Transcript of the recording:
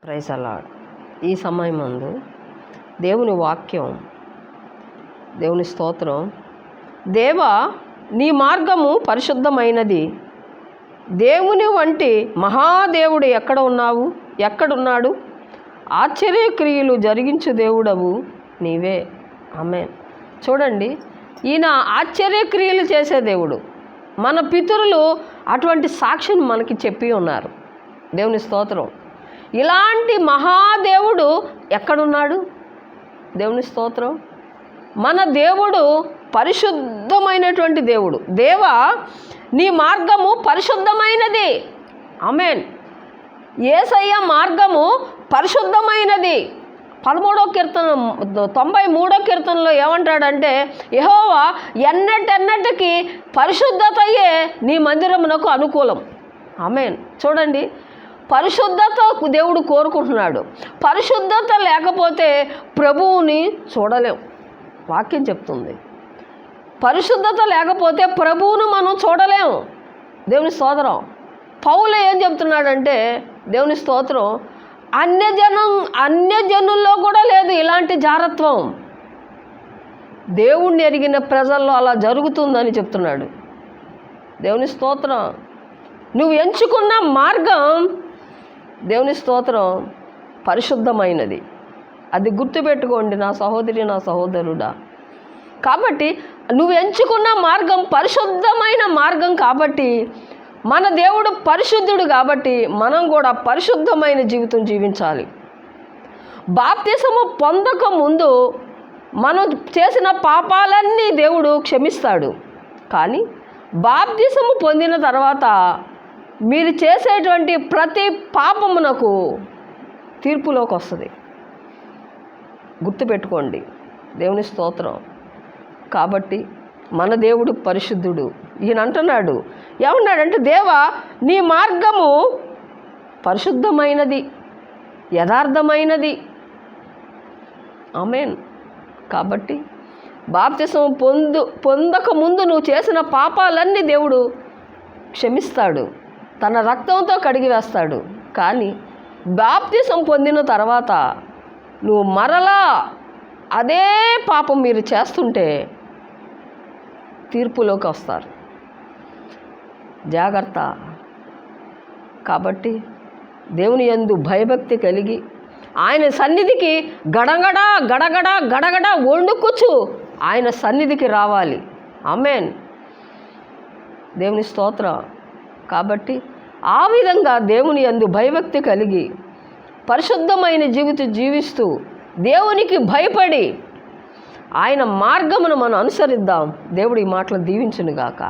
Praise అలాడ్. ఈ సమయమందు దేవుని వాక్యం, దేవుని స్తోత్రం. దేవా, నీ మార్గము పరిశుద్ధమైనది. దేవుని వంటి మహాదేవుడు ఎక్కడున్నాడు? ఆశ్చర్యక్రియలు జరిగించు దేవుడవు నీవే. ఆమేన్. చూడండి, ఈయన ఆశ్చర్యక్రియలు చేసే దేవుడు. మన పితరులు అటువంటి సాక్షిని మనకి చెప్పి ఉన్నారు. దేవుని స్తోత్రం. ఇలాంటి మహాదేవుడు ఎక్కడున్నాడు? దేవుని స్తోత్రం. మన దేవుడు పరిశుద్ధమైనటువంటి దేవుడు. దేవా, నీ మార్గము పరిశుద్ధమైనది. ఆమేన్. యేసయ్య మార్గము పరిశుద్ధమైనది. 13వ కీర్తన 93వ కీర్తనలో ఏమంటాడంటే, యెహోవా ఎన్నటెన్నటికి పరిశుద్ధతయే నీ మందిరమునకు అనుకూలం. ఆమేన్. చూడండి, పరిశుద్ధత దేవుడు కోరుకుంటున్నాడు. పరిశుద్ధత లేకపోతే ప్రభువుని చూడలేం. వాక్యం చెప్తుంది, పరిశుద్ధత లేకపోతే ప్రభువును మనం చూడలేము. దేవుని స్తోత్రం. పౌలు ఏం చెప్తున్నాడంటే, దేవుని స్తోత్రం, అన్యజనుల్లో కూడా లేదు ఇలాంటి జారత్వం. దేవుణ్ణి ఎరిగిన ప్రజల్లో అలా జరుగుతుందని చెప్తున్నాడు. దేవుని స్తోత్రం. నువ్వు ఎంచుకున్న మార్గం, దేవుని స్తోత్రం, పరిశుద్ధమైనది. అది గుర్తుపెట్టుకోండి నా సహోదరి, నా సహోదరుడా. కాబట్టి నువ్వు ఎంచుకున్న మార్గం పరిశుద్ధమైన మార్గం. కాబట్టి మన దేవుడు పరిశుద్ధుడు. కాబట్టి మనం కూడా పరిశుద్ధమైన జీవితం జీవించాలి. బాప్తిసము పొందక ముందు మనం చేసిన పాపాలన్నీ దేవుడు క్షమిస్తాడు. కానీ బాప్తిసము పొందిన తర్వాత మీరు చేసేటువంటి ప్రతి పాపమునకు తీర్పులోకి వస్తుంది. గుర్తుపెట్టుకోండి. దేవుని స్తోత్రం. కాబట్టి మన దేవుడు పరిశుద్ధుడు. ఈయన అంటున్నాడు, ఏమన్నాడంటే, దేవా, నీ మార్గము పరిశుద్ధమైనది, యథార్థమైనది. ఆమేన్. కాబట్టి బాప్తిసం పొందక ముందు నువ్వు చేసిన పాపాలన్నీ దేవుడు క్షమిస్తాడు, తన రక్తంతో కడిగి వేస్తాడు. కానీ బాప్తిసం పొందిన తర్వాత నువ్వు మరలా అదే పాపం మీరు చేస్తుంటే తీర్పులోకి వస్తారు. జాగ్రత్త. కాబట్టి దేవుని యందు భయభక్తి కలిగి ఆయన సన్నిధికి గడగడ వణుకుచు ఆయన సన్నిధికి రావాలి. ఆమేన్. దేవుని స్తోత్రం. కాబట్టి ఆ విధంగా దేవుని యందు భయభక్తి కలిగి పరిశుద్ధమైన జీవితం జీవిస్తూ దేవునికి భయపడి ఆయన మార్గమును మనం అనుసరిద్దాం. దేవుడి మాటలు దీవించునుగాక.